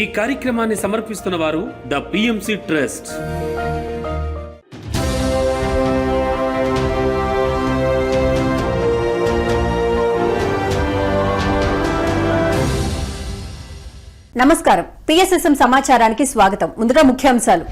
ఈ కార్యక్రమాన్ని సమర్పిస్తున్న వారు ద పిఎంసి ట్రస్ట్. నమస్కారం. పిఎస్ఎస్ఎం సమాచారానికి స్వాగతం. ముందుగా ముఖ్యాంశాలు.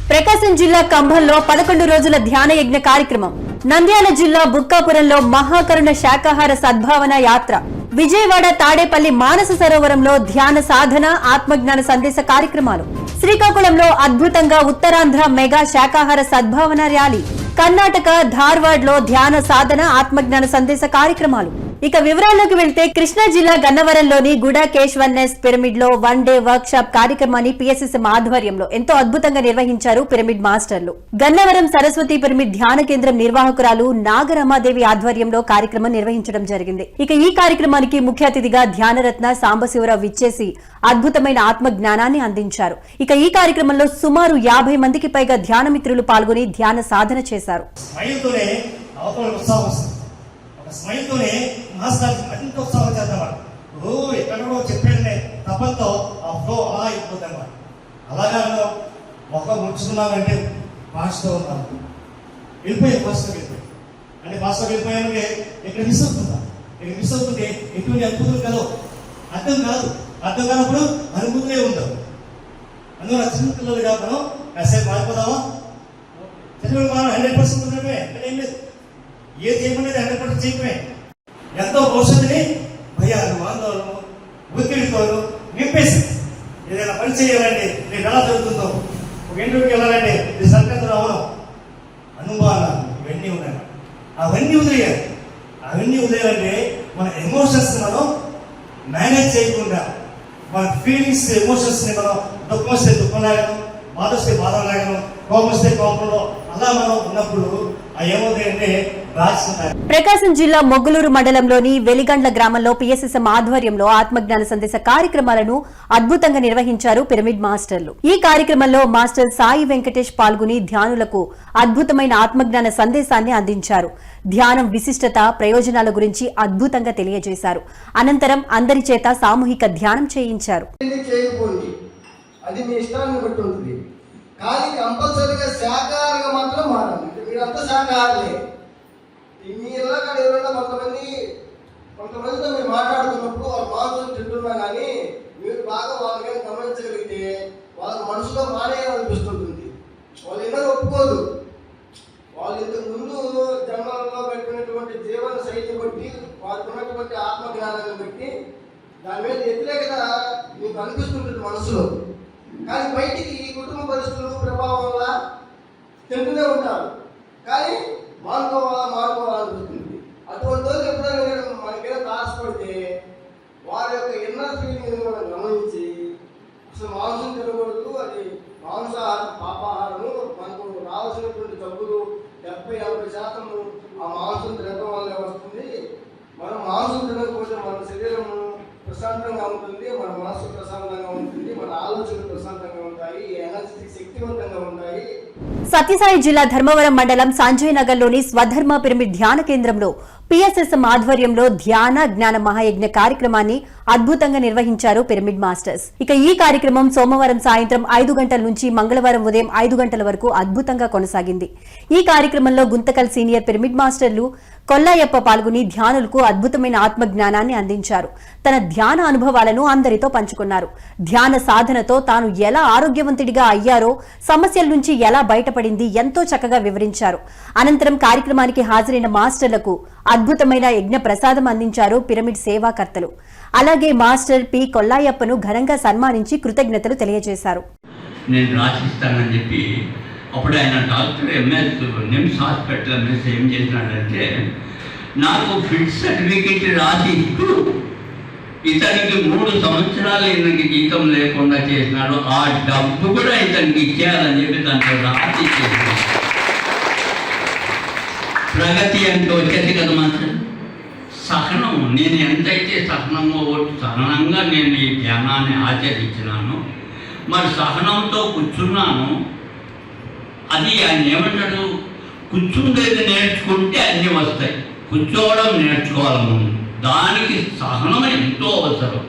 ప్రకాశం జిల్లా కంభంలో 11 రోజుల ధ్యాన యజ్ఞ కార్యక్రమం. నంద్యాల జిల్లా బుక్కాపురంలో మహాకరుణ శాకాహార సద్భావన యాత్ర. విజయవాడ తాడేపల్లి మానస సరోవరంలో ధ్యాన సాధన ఆత్మజ్ఞాన సందేశ కార్యక్రమాలు. శ్రీకాకుళంలో అద్భుతంగా ఉత్తరాంధ్ర మెగా శాకాహార సద్భావన ర్యాలీ. కర్ణాటక ధార్వాడ్ లో ధ్యాన సాధన ఆత్మజ్ఞాన సందేశ కార్యక్రమాలు. ఇక వివరాల్లోకి వెళ్తే కృష్ణా జిల్లా గన్నవరంలోని గుడా కేశవన్నెస్ పిరమిడ్ లో 1 డే వర్క్ షాప్ కార్యక్రమాన్ని పిఎస్ఎస్ఎం ఆధ్వర్యంలో ఎంతో అద్భుతంగా నిర్వహించారు పిరమిడ్ మాస్టర్లు. గన్నవరం సరస్వతి పిరమిడ్ ధ్యాన కేంద్రం నిర్వాహకురాలు నాగరమాదేవి ఆధ్వర్యంలో కార్యక్రమం నిర్వహించడం జరిగింది. ఇక ఈ కార్యక్రమానికి ముఖ్య అతిథిగా ధ్యానరత్న సాంబశివరావు విచ్చేసి అద్భుతమైన ఆత్మ జ్ఞానాన్ని అందించారు. ఇక ఈ కార్యక్రమంలో సుమారు 50 మందికి పైగా ధ్యాన మిత్రులు పాల్గొని ధ్యాన సాధన చేశారు. స్మైల్ తోనే మాస్టర్ మరింత ఉత్సాహం చేద్దామాట. ఎక్కడో చెప్పేది తప్పంతో ఆ ఫ్లో అలా అయిపోతామాట. అలాగా మొక్క ముడుచుకున్నామంటే భాషతో ఉన్నాము. వెళ్ళిపోయాం భాషతో వెళ్ళిపోయాం అంటే భాషతో వెళ్ళిపోయామంటే ఇక్కడ మిస్ అవుతుందా? ఇక్కడ మిస్ అవుతుంటే ఎటువంటి అనుభూతులు కలవు. అర్థం కానప్పుడు అనుభూతులే ఉండవు. అందువల్ల చిన్న పిల్లలుగా మనం కాసేపు మారిపోదామా? చదివి మనం 100% ఉన్నవే ఏం లేదు. ఏది చేయమనేది 100% చేయటమే. ఎంతో భవిష్యత్తుని భయాలు ఆందోళన ఒత్తిడితోను నింపేసి ఏదైనా పని చేయాలంటే నేను ఎలా జరుగుతుందో, ఒక ఇంటర్వ్యూకి వెళ్ళాలంటే ఇది సంకల్పం రావడం, అనుభవాలు ఇవన్నీ ఉన్నాయి. అవన్నీ వదిలేయాలంటే మన ఎమోషన్స్ మనం మేనేజ్ చేయకుండా మన ఫీలింగ్స్ ఎమోషన్స్ని మనం దుఃఖం వస్తే దుఃఖం లాగడం, బాధ వస్తే బాధ లాగడం, కోపం వస్తే కోపంలో అలా మనం ఉన్నప్పుడు ఏమవుతాయంటే ప్రకాశం జిల్లా మొగ్గులూరు మండలంలోని వెలిగండ్ల గ్రామంలో పిఎస్ఎస్ఎం ఆధ్వర్యంలో ఆత్మజ్ఞాన సందేశ కార్యక్రమాలను అద్భుతంగా నిర్వహించారు పిరమిడ్ మాస్టర్లు. ఈ కార్యక్రమంలో మాస్టర్ సాయి వెంకటేష్ పాల్గొని ధ్యానులకు అద్భుతమైన ఆత్మజ్ఞాన సందేశాన్ని అందించారు. ధ్యానం విశిష్టత ప్రయోజనాల గురించి అద్భుతంగా తెలియజేశారు. అనంతరం అందరి చేత సామూహిక ధ్యానం చేయించారు. అది మీ ఇష్టాన్ని బట్టి ఉంటుంది, కానీ కంపల్సరీగా శాకాహారంగా మాత్రం మారాలి. మీరంతా శాకాహారులే. మీలో కానీ ఎవరైనా కొంతమందితో మీరు మాట్లాడుతున్నప్పుడు వాళ్ళు మాంసం తింటున్నా కానీ మీరు బాగా వాళ్ళని కానీ గమనించగలిగితే వాళ్ళ మనసులో మానేయాలనిపిస్తుంటుంది. వాళ్ళు ఏమైనా ఒప్పుకోదు. వాళ్ళు ఇంతకు ముందు జన్మలలో పెట్టినటువంటి జీవన శైలిని బట్టి, వాళ్ళకు ఉన్నటువంటి ఆత్మజ్ఞానాన్ని బట్టి దాని మీద వ్యతిరేకత మీకు అనిపిస్తుంటుంది మనసులో. కానీ బయటికి ఈ కుటుంబ పరిస్థితులు ప్రభావం వల్ల తింటూనే ఉంటారు, కానీ మానుకోవాలనిపిస్తుంది. అటువంటి రోజు ఎప్పుడైనా మనకైనా తారసపడితే వారి యొక్క ఇన్నర్ ఫీలింగ్ మనం గమనించి అసలు మాంసం తినకూడదు, అది మాంసాహారం పాపాహారము, మనకు రావాల్సినటువంటి జబ్బులు 70-80% ఆ మాంసం తినడం వల్లే వస్తుంది. మనం మాంసం తినకపోతే మన శరీరము ప్రశాంతంగా ఉంటుంది, మన మనసు ప్రశాంతంగా ఉంటుంది, మన ఆలోచనలు ప్రశాంతంగా ఉంటాయి, ఎనర్జీ శక్తివంతంగా ఉంటాయి. సత్యసాయి జిల్లా ధర్మవరం మండలం సంజయ్ నగర్ లోని స్వధర్మ పిరమిడ్ ధ్యాన కేంద్రంలో పిఎస్ఎస్ఎం ఆధ్వర్యంలో ధ్యాన జ్ఞాన మహాయజ్ఞ కార్యక్రమాన్ని అద్భుతంగా నిర్వహించారు పిరమిడ్ మాస్టర్స్. ఇక ఈ కార్యక్రమం సోమవారం సాయంత్రం 5 గంటల నుంచి మంగళవారం ఉదయం 5 గంటల వరకు అద్భుతంగా కొనసాగింది. ఈ కార్యక్రమంలో గుంతకల్ సీనియర్ పిరమిడ్ మాస్టర్లు కొల్లాయప్ప పాల్గొని ధ్యానులకు అద్భుతమైన ఆత్మ జ్ఞానాన్ని అందించారు. తన ధ్యాన అనుభవాలను అందరితో పంచుకున్నారు. ధ్యాన సాధనతో తాను ఎలా ఆరోగ్యవంతుడిగా అయ్యారో, సమస్యల నుంచి ఎలా బయటపడింది ఎంతో చక్కగా వివరించారు. అనంతరం కార్యక్రమానికి హాజరైన మాస్టర్లకు అద్భుతమైన యజ్ఞ ప్రసాదం అందించారు పిరమిడ్ సేవాకర్తలు. అలాగే మాస్టర్ పి కొల్లాయప్పను ఘనంగా సన్మానించి కృతజ్ఞతలు తెలియజేశారు. నేను రాసిస్తానని చెప్పి అప్పుడు ఆయన doctor MS NIMS hospital MS ఏం చేసినాడంటే నాకు ఫిట్ సర్టిఫికేట్ రాసి ఇస్తూ ఇతనికి 3 సంవత్సరాలు ఇతనికి జీతం లేకుండా చేసినాడు. ఆ డబ్బు కూడా ఇతనికి ఇచ్చేయాలని చెప్పి దాంట్లో రాసి చేసినాడు. ప్రగతి అంటే వచ్చేది కదా మాస్టర్. సహనం, నేను ఎంతైతే సహనంగా నేను ఈ ధ్యానాన్ని ఆచరించినాను, మరి సహనంతో కూర్చున్నాను. అది ఆయన ఏమంటాడు, కూర్చుండేది నేర్చుకుంటే అన్నీ వస్తాయి, కూర్చోవడం నేర్చుకోవాలి. దానికి సహనం ఎంతో అవసరం.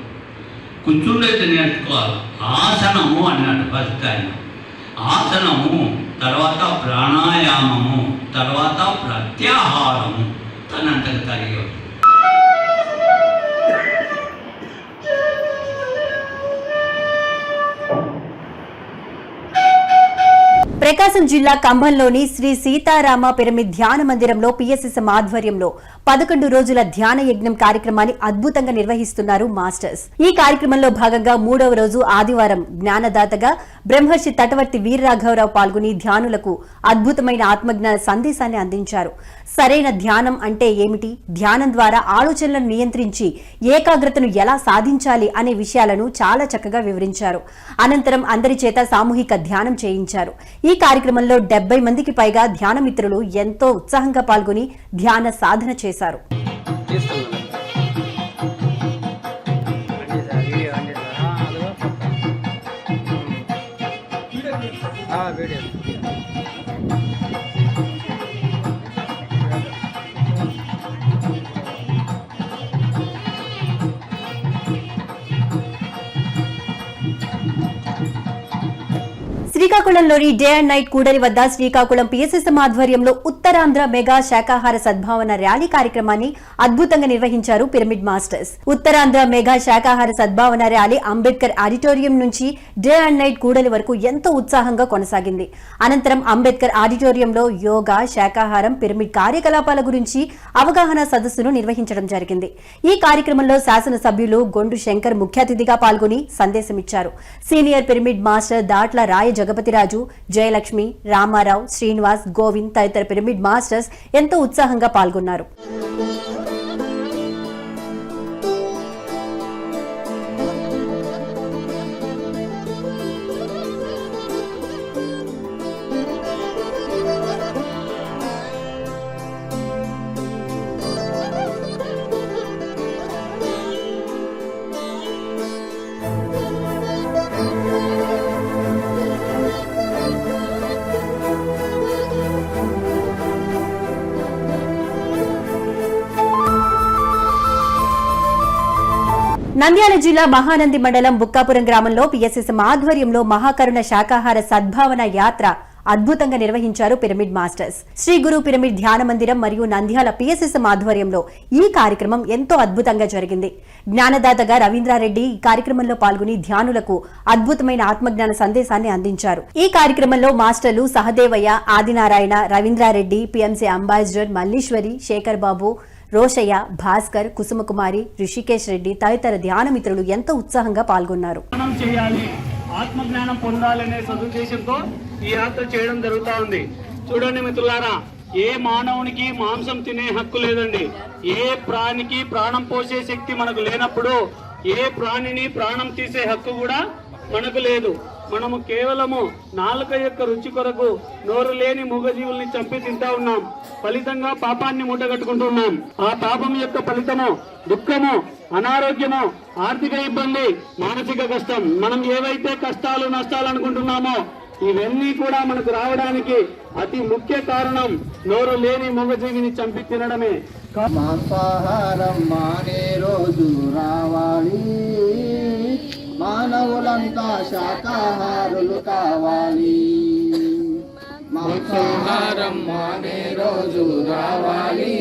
కూర్చుండైతే నేర్చుకోవాలి. ఆసనము అన్నాడు ఫస్ట్ ఆయన. ఆసనము, తర్వాత ప్రాణాయామము, తర్వాత ప్రత్యాహారము తనంతకు కలిగి. ప్రకాశం జిల్లా కంభంలోని శ్రీ సీతారామ పిరమిడ్ ధ్యాన మందిరంలో పిఎస్ఎస్ఎం ఆధ్వర్యంలో 11 రోజుల ధ్యాన యజ్ఞం కార్యక్రమాన్ని అద్భుతంగా నిర్వహిస్తున్నారు మాస్టర్స్. ఈ కార్యక్రమంలో భాగంగా 3వ రోజు ఆదివారం జ్ఞానదాతగా బ్రహ్మర్షి తటవర్తి వీరరాఘవరావు పాల్గొని ధ్యానులకు అద్భుతమైన ఆత్మజ్ఞాన సందేశాన్ని అందించారు. సరైన ధ్యానం అంటే ఏమిటి, ధ్యానం ద్వారా ఆలోచనలను నియంత్రించి ఏకాగ్రతను ఎలా సాధించాలి అనే విషయాలను చాలా చక్కగా వివరించారు. అనంతరం అందరి చేత సామూహిక ధ్యానం చేయించారు. ఈ కార్యక్రమంలో 70 మందికి పైగా ధ్యాన మిత్రులు ఎంతో ఉత్సాహంగా పాల్గొని ధ్యాన సాధన చేశారు. శ్రీకాకుళంలోని డే అండ్ నైట్ కూడలి వద్ద శ్రీకాకుళం పిఎస్ఎస్ఎం ఆధ్వర్యంలో ఉత్తరాంధ్ర మెగా శాకాహార సద్భావన ర్యాలీ కార్యక్రమాన్ని అద్భుతంగా నిర్వహించారు పిరమిడ్ మాస్టర్స్. ఉత్తరాంధ్ర మెగా శాకాహార సద్భావన ర్యాలీ అంబేద్కర్ ఆడిటోరియం నుంచి డే అండ్ నైట్ కూడలి వరకు ఎంతో ఉత్సాహంగా కొనసాగింది. అనంతరం అంబేద్కర్ ఆడిటోరియంలో యోగా, శాకాహారం, పిరమిడ్ కార్యకలాపాల గురించి అవగాహన సదస్సును నిర్వహించడం జరిగింది. ఈ కార్యక్రమంలో శాసనసభ్యులు గొండు శంకర్ ముఖ్య అతిథిగా పాల్గొని సందేశమిచ్చారు. సీనియర్ పిరమిడ్ మాస్టర్ దాట్ల రాయ జగపతిరాజు, జయలక్ష్మి, రామారావు, శ్రీనివాస్, గోవింద్ తదితర పిరమిడ్ మాస్టర్స్ ఎంతో ఉత్సాహంగా పాల్గొన్నారు. నంద్యాల జిల్లా మహానంది మండలం బుక్కాపురం గ్రామంలో పిఎస్ఎస్ఎం ఆధ్వర్యంలో మహాకరుణ శాకాహార సద్భావన యాత్ర అద్భుతంగా నిర్వహించారు pyramid masters. Shri Guru pyramid ధ్యాన మందిరం మరియు నంద్యాల పిఎస్ఎస్ఎం ఆధ్వర్యంలో ఈ కార్యక్రమం ఎంతో అద్భుతంగా జరిగింది. జ్ఞానదాతగా రవీంద్రారెడ్డి ఈ కార్యక్రమంలో పాల్గొని ధ్యానులకు అద్భుతమైన ఆత్మజ్ఞాన సందేశాన్ని అందించారు. ఈ కార్యక్రమంలో మాస్టర్లు సహదేవయ్య, ఆదినారాయణ, రవీంద్రారెడ్డి, పిఎంసీ అంబాసిడర్ మల్లీశ్వరి, శేఖర్ బాబు, రోషయ్య, భాస్కర్, కుసుమకుమారి, రిషికేష్ రెడ్డి తదితర ధ్యాన మిత్రులు ఎంతో ఉత్సాహంగా పాల్గొన్నారు. ఆత్మజ్ఞానం పొందాలనే సదుద్దేశంతో ఈ యాత్ర చేయడం జరుగుతూ ఉంది. చూడండి మిత్రులారా, ఏ మానవునికి మాంసం తినే హక్కు లేదండి. ఏ ప్రాణికి ప్రాణం పోసే శక్తి మనకు లేనప్పుడు ఏ ప్రాణిని ప్రాణం తీసే హక్కు కూడా మనకు లేదు. మనము కేవలము నాలుక యొక్క రుచి కొరకు నోరు లేని మూగజీవుల్ని చంపి తింటా ఉన్నాం. ఫలితంగా పాపాన్ని మూటగట్టుకుంటున్నాం. ఆ పాపం యొక్క ఫలితము దుఃఖము, అనారోగ్యము, ఆర్థిక ఇబ్బంది, మానసిక కష్టం. మనం ఏవైతే కష్టాలు నష్టాలు అనుకుంటున్నామో ఇవన్నీ కూడా మనకు రావడానికి అతి ముఖ్య కారణం నోరు లేని మూగజీవిని చంపి తినడమే. మాంసాహారం మానే రోజు రావాలి, మానవులంతా శాకాహారులు కావాలి. మాంసాహారం మానే రోజు రావాలి,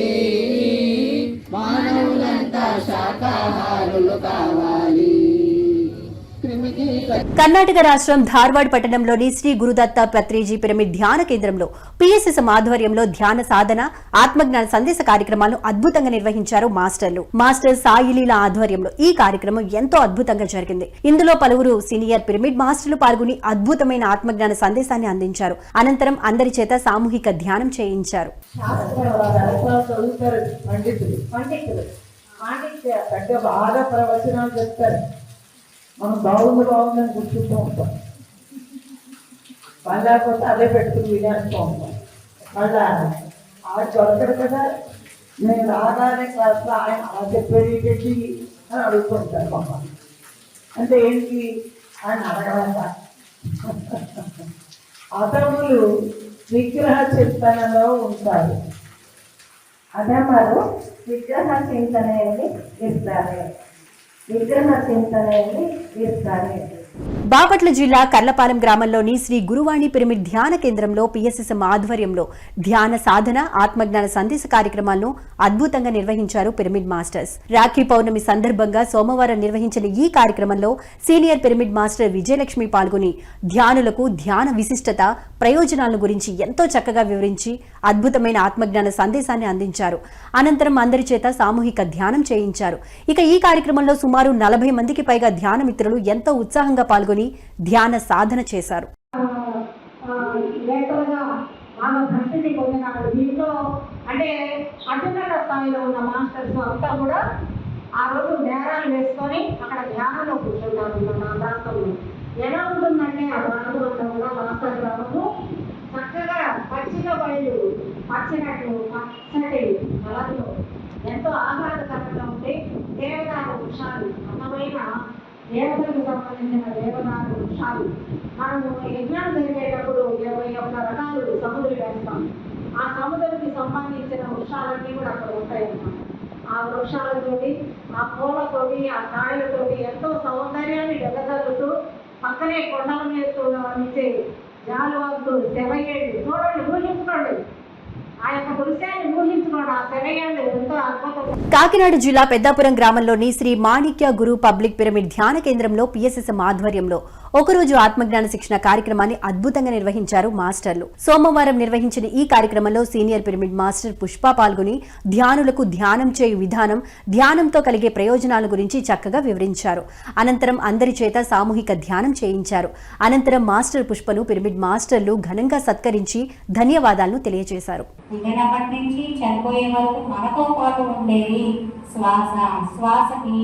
మానవులంతా శాకాహారులు కావాలి. కర్ణాటక రాష్ట్రం ధార్వాడ్ పట్టణంలోని శ్రీ గురుదత్త పత్రిజీ పిరమిడ్ ధ్యాన కేంద్రంలో పిఎస్ఎస్ఎం ఆధ్వర్యంలో ధ్యాన సాధన, ఆత్మజ్ఞాన సందేశ కార్యక్రమాలను అద్భుతంగా నిర్వహించారు మాస్టర్లు. మాస్టర్ సాయిలీల ఆధ్వర్యంలో ఈ కార్యక్రమం ఎంతో అద్భుతంగా జరిగింది. ఇందులో పలువురు సీనియర్ పిరమిడ్ మాస్టర్లు పాల్గొని అద్భుతమైన ఆత్మజ్ఞాన సందేశాన్ని అందించారు. అనంతరం అందరి చేత సామూహిక ధ్యానం చేయించారు. మనం బాగుందని కూర్చుంటూ ఉంటాం, లేకపోతే అదే పెట్టుకుని వినేస్తూ ఉంటాం. మళ్ళా ఆ దొరకడు కదా, నేను రాగానే క్లాస్లో ఆయన అలా చెప్పేది పెట్టి అని అడుగుతుంటారు. మమ్మల్ని అంటే ఏంటి ఆయన అడగలేక అతములు విగ్రహ చింతనలో ఉంటారు. అదే మరి విగ్రహ చింతన ఇస్తారు. విగ్రహ చింతనని ఇస్తారు. బాపట్ల జిల్లా కర్లపాలెం గ్రామంలోని శ్రీ గురువాణి పిరమిడ్ ధ్యాన కేంద్రంలో పిఎస్ఎస్ఎం ఆధ్వర్యంలో ధ్యాన సాధన ఆత్మజ్ఞాన సందేశ కార్యక్రమాలను అద్భుతంగా నిర్వహించారు పిరమిడ్ మాస్టర్స్. రాఖీ పౌర్ణమి సందర్భంగా సోమవారం నిర్వహించిన ఈ కార్యక్రమంలో సీనియర్ పిరమిడ్ మాస్టర్ విజయలక్ష్మి పాల్గొని ధ్యానులకు ధ్యాన విశిష్టత ప్రయోజనాలను గురించి ఎంతో చక్కగా వివరించి అద్భుతమైన ఆత్మజ్ఞాన సందేశాన్ని అందించారు. అనంతరం అందరి చేత సామూహిక ధ్యానం చేయించారు. ఇక ఈ కార్యక్రమంలో సుమారు 40 మందికి పైగా ధ్యాన మిత్రులు ఎంతో ఉత్సాహంగా పాల్గొని ధ్యాన సాధన చేశారు. దీంట్లో అంటే అత్యున్నత స్థాయిలో ఉన్న మాస్టర్స్ అంతా కూడా ఆ రోజు నేరాలు వేసుకొని అక్కడ ధ్యానంలో కూర్చుంటారు. మన ప్రాంతంలో ఎలా ఉంటుందంటే ఆ ప్రాంతం అంతా కూడా మాస్టర్ గ్రామము చక్కగా పచ్చిగా బయలు పచ్చినట్లు పచ్చటి కలర్లో ఎంతో ఆహ్లాదకరంగా ఉంటే దేవదారు వృక్షాలు అందమైన దేవతలకు సంబంధించిన దేవదారు వృక్షాలు మనము యజ్ఞాలు జరిగేటప్పుడు 21 రకాలు సముద్రులు వేస్తాం. ఆ సముద్రుడికి సంబంధించిన వృక్షాలన్నీ కూడా అక్కడ ఉంటాయన్నమాట. ఆ వృక్షాలతోటి ఆ పూలతోటి ఆ కాయలతోటి ఎంతో సౌందర్యాన్ని వెదజల్లుతూ పక్కనే కొండల మీద నుంచే జాలువాకులు శవయ్యేళ్ళు చూడండి, ఊహించుకోండి. ఆ యొక్క దృశ్యాన్ని ఊహించుకోండి. ఆ శవయ్యేళ్ళు ఎంతో అద్భుతం. కాకినాడ జిల్లా పెద్దాపురం గ్రామంలోని శ్రీ మాణిక్య గురు పబ్లిక్ పిరమిడ్ ధ్యాన కేంద్రంలో పిఎస్ఎస్ఎం ఆధ్వర్యంలో ఒకరోజు ఆత్మజ్ఞాన శిక్షణ కార్యక్రమాన్ని అద్భుతంగా నిర్వహించారు మాస్టర్లు. సోమవారం నిర్వహించిన ఈ కార్యక్రమంలో సీనియర్ పిరమిడ్ మాస్టర్ పుష్ప పాల్గొని ధ్యానులకు ధ్యానం చేయు విధానం, ధ్యానంతో కలిగే ప్రయోజనాల గురించి చక్కగా వివరించారు. అనంతరం అందరి చేత సామూహిక ధ్యానం చేయించారు. అనంతరం మాస్టర్ పుష్పను పిరమిడ్ మాస్టర్లు ఘనంగా సత్కరించి ధన్యవాదాలను తెలియజేశారు. పుట్టినప్పటి నుంచి చనిపోయే వరకు మనతో పాటు ఉండేది శ్వాసకి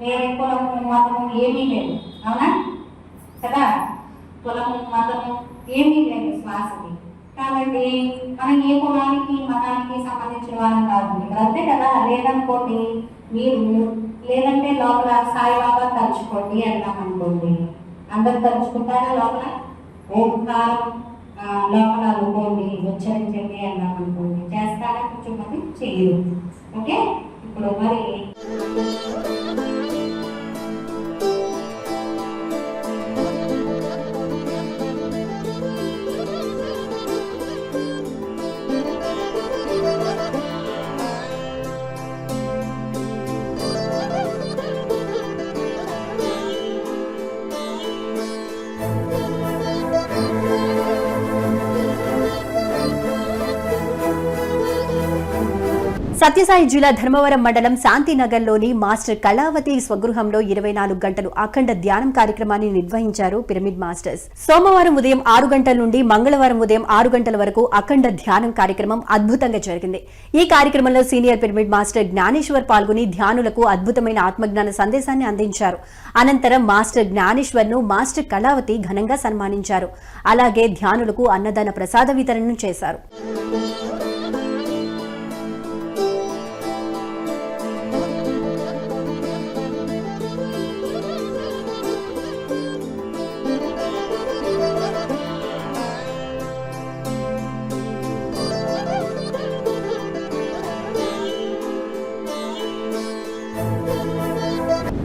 వేరే కులము మతము ఏమీ లేదు, అవునా కదా? కులము మతము ఏమీ లేదు శ్వాసకి. కాబట్టి మనం ఏ కులానికి మతానికి సంబంధించిన వాళ్ళం కాదు ఇక్కడ, అంతే కదా? లేదనుకోండి మీరు, లేదంటే లోపల సాయిబాబా తలుచుకోండి అన్నాం అనుకోండి, అందరు తలుచుకుంటారా? లోపల ఓంకారం లోపల అనుకోండి, ఉచ్చరించండి అన్నాం అనుకోండి, చేస్తారా? కొంచెం చేయరు. ఓకే, ఇప్పుడు మరి సత్యసాయి జిల్లా ధర్మవరం మండలం శాంతినగర్లోని మాస్టర్ కళావతి స్వగృహంలో 24 గంటలు అఖండ ధ్యానం కార్యక్రమాన్ని నిర్వహించారు పిరమిడ్ మాస్టర్స్. సోమవారం ఉదయం 6 గంటల నుండి మంగళవారం ఉదయం 6 గంటల వరకు అఖండ ధ్యానం కార్యక్రమం అద్భుతంగా జరిగింది. ఈ కార్యక్రమంలో సీనియర్ పిరమిడ్ మాస్టర్ జ్ఞానేశ్వర్ పాల్గొని ధ్యానులకు అద్భుతమైన ఆత్మజ్ఞాన సందేశాన్ని అందించారు. అనంతరం మాస్టర్ జ్ఞానేశ్వర్ ను మాస్టర్ కళావతి ఘనంగా సన్మానించారు. అలాగే ధ్యానులకు అన్నదాన ప్రసాద వితరణను చేశారు.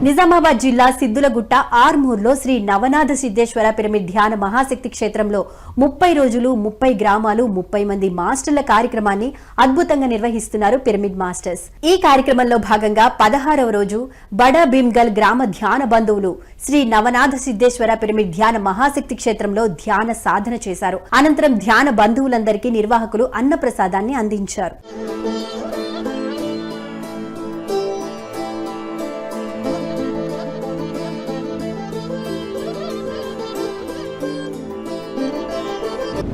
నిజామాబాద్ జిల్లా సిద్దులగుట్ట ఆర్మూర్లో శ్రీ నవనాథ సిద్ధేశ్వర పిరమిడ్ ధ్యాన మహాశక్తి క్షేత్రంలో 30 రోజులు 30 గ్రామాలు 30 మంది మాస్టర్ల కార్యక్రమాన్ని అద్భుతంగా నిర్వహిస్తున్నారు పిరమిడ్ మాస్టర్స్. ఈ కార్యక్రమంలో భాగంగా 16వ రోజు బడా భీమ్గల్ గ్రామ ధ్యాన బంధువులు శ్రీ నవనాథ సిద్ధేశ్వర పిరమిడ్ ధ్యాన మహాశక్తి క్షేత్రంలో ధ్యాన సాధన చేశారు. అనంతరం ధ్యాన బంధువులందరికీ నిర్వాహకులు అన్నప్రసాదాన్ని అందించారు.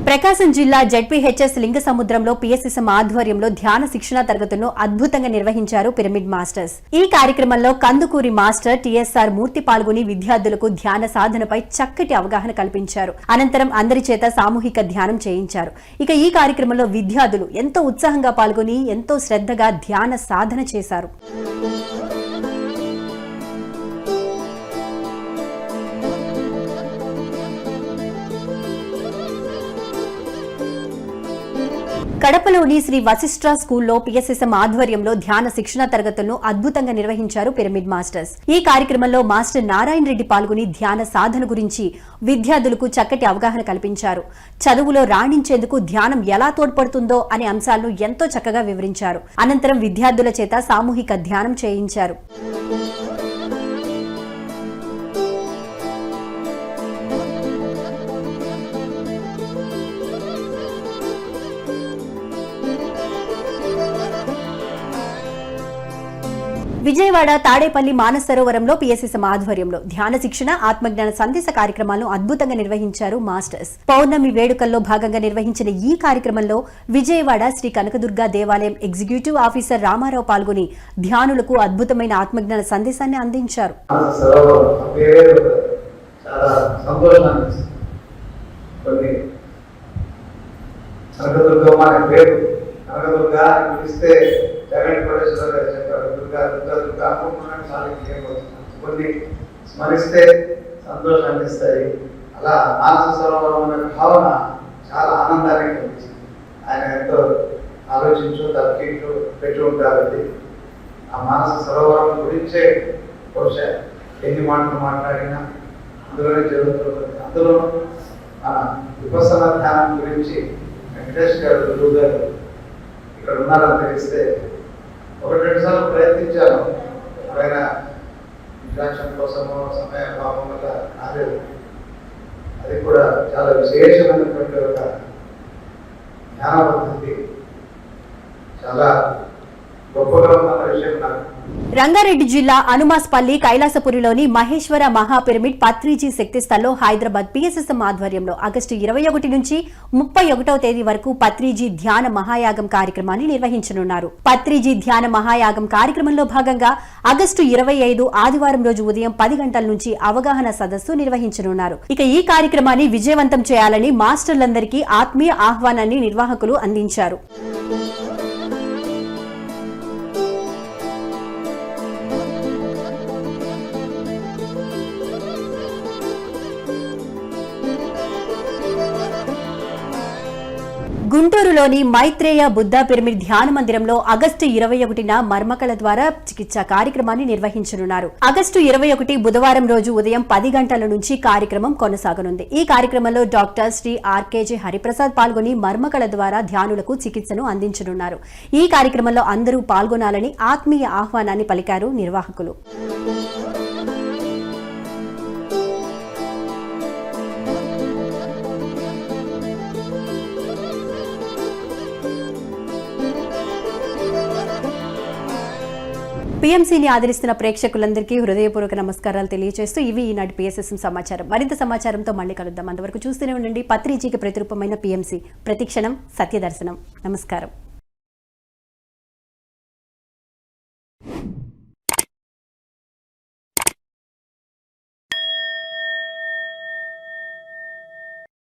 ప్రకాశం జిల్లా జెడ్పీహెచ్ఎస్ లింగసముద్రంలో పిఎస్ఎస్ఎం ఆధ్వర్యంలో ధ్యాన శిక్షణ తరగతులను అద్భుతంగా నిర్వహించారు పిరమిడ్ మాస్టర్స్. ఈ కార్యక్రమంలో కందుకూరి మాస్టర్ టిఎస్ఆర్ మూర్తి పాల్గొని విద్యార్థులకు ధ్యాన సాధనపై చక్కటి అవగాహన కల్పించారు. అనంతరం అందరి చేత సామూహిక ధ్యానం చేయించారు. ఇక ఈ కార్యక్రమంలో విద్యార్థులు ఎంతో ఉత్సాహంగా పాల్గొని ఎంతో శ్రద్ధగా ధ్యాన సాధన చేశారు. కడపలోని శ్రీ వశిష్ఠ స్కూల్లో పిఎస్ఎస్ఎం ఆధ్వర్యంలో ధ్యాన శిక్షణ తరగతులను అద్భుతంగా నిర్వహించారు పిరమిడ్ మాస్టర్స్. ఈ కార్యక్రమంలో మాస్టర్ నారాయణ రెడ్డి పాల్గొని ధ్యాన సాధన గురించి విద్యార్థులకు చక్కటి అవగాహన కల్పించారు. చదువులో రాణించేందుకు ధ్యానం ఎలా తోడ్పడుతుందో అనే అంశాలను ఎంతో చక్కగా వివరించారు. అనంతరం విద్యార్థుల చేత సామూహిక ధ్యానం చేయించారు. విజయవాడ తాడేపల్లి మానస సరోవరంలో పిఎస్ఎస్ఎం ఆధ్వర్యంలో ధ్యాన శిక్షణ, ఆత్మజ్ఞాన సందేశ కార్యక్రమాలను అద్భుతంగా నిర్వహించారు మాస్టర్స్. పౌర్ణమి వేడుకల్లో భాగంగా నిర్వహించిన ఈ కార్యక్రమంలో విజయవాడ శ్రీ కనకదుర్గ దేవాలయం ఎగ్జిక్యూటివ్ ఆఫీసర్ రామారావు పాల్గొని ధ్యానులకు అద్భుతమైన ఆత్మజ్ఞాన సందేశాన్ని అందించారు. కొన్ని స్మరిస్తే సంతోషాన్ని ఇస్తాయి. అలా మానస సరోవరం అనే భావన చాలా ఆనందాన్ని కలిగించింది. ఆయన ఎంతో ఆలోచించు తప్పించు పెట్టి ఉంటారు. ఆ మానస సరోవరం గురించే బహుశా ఎన్ని మాటలు మాట్లాడినా అందులోనే జరుగుతుంది. అందులో మన విపස්සన ధ్యానం గురించి వెంకటేష్ గారు, గురువు గారు ఇక్కడ ఉన్నారని తెలిస్తే 1-2 సార్లు ప్రయత్నించాను. ఎప్పుడైనా ఇంట్రాక్షన్ కోసమో సమయ భావం వల్ల కాలేదు. అది కూడా చాలా విశేషమైనటువంటి ఒక ధ్యాన పద్ధతి. చాలా గొప్పగా ఉన్న విషయం నాకు. రంగారెడ్డి జిల్లా అనుమాస్పల్లి కైలాసపురిలోని మహేశ్వర మహాపిరమిడ్ పత్రిజీ శక్తి స్థల్లో హైదరాబాద్ పిఎస్ఎస్ఎం ఆధ్వర్యంలో ఆగస్టు 21 నుంచి 31వ తేదీ వరకు పత్రిజీ ధ్యాన మహాయాగం కార్యక్రమాన్ని నిర్వహించనున్నారు. పత్రిజీ ధ్యాన మహాయాగం కార్యక్రమంలో భాగంగా ఆగస్టు 25 ఆదివారం రోజు ఉదయం 10 గంటల నుంచి అవగాహన సదస్సు నిర్వహించనున్నారు. ఇక ఈ కార్యక్రమాన్ని విజయవంతం చేయాలని మాస్టర్లందరికీ ఆత్మీయ ఆహ్వానాన్ని నిర్వాహకులు అందించారు. గుంటూరులోని మైత్రేయ బుద్ధ పిరమిడ్ ధ్యాన మందిరంలో ఆగస్టు 21న మర్మకళ ద్వారా చికిత్స కార్యక్రమాన్ని నిర్వహించనున్నారు. ఆగస్టు 21 బుధవారం రోజు ఉదయం 10 గంటల నుంచి కార్యక్రమం కొనసాగనుంది. ఈ కార్యక్రమంలో డాక్టర్ శ్రీ ఆర్కేజీ హరిప్రసాద్ పాల్గొని మర్మకళ ద్వారా ధ్యానులకు చికిత్సను అందించనున్నారు. ఈ కార్యక్రమంలో అందరూ పాల్గొనాలని ఆత్మీయ ఆహ్వానాన్ని పలికారు నిర్వాహకులు. పీఎంసీని ఆదరిస్తున్న ప్రేక్షకులందరికీ హృదయపూర్వక నమస్కారాలు తెలియజేస్తూ ఇవి ఈనాటి పిఎస్ఎస్ఎం సమాచారం. మరింత సమాచారంతో మళ్ళీ కలుద్దాం. అంతవరకు చూస్తూనే ఉండండి పత్రిజీకి ప్రతిరూపమైన పీఎంసీ. ప్రతిక్షణం సత్యదర్శనం. నమస్కారం.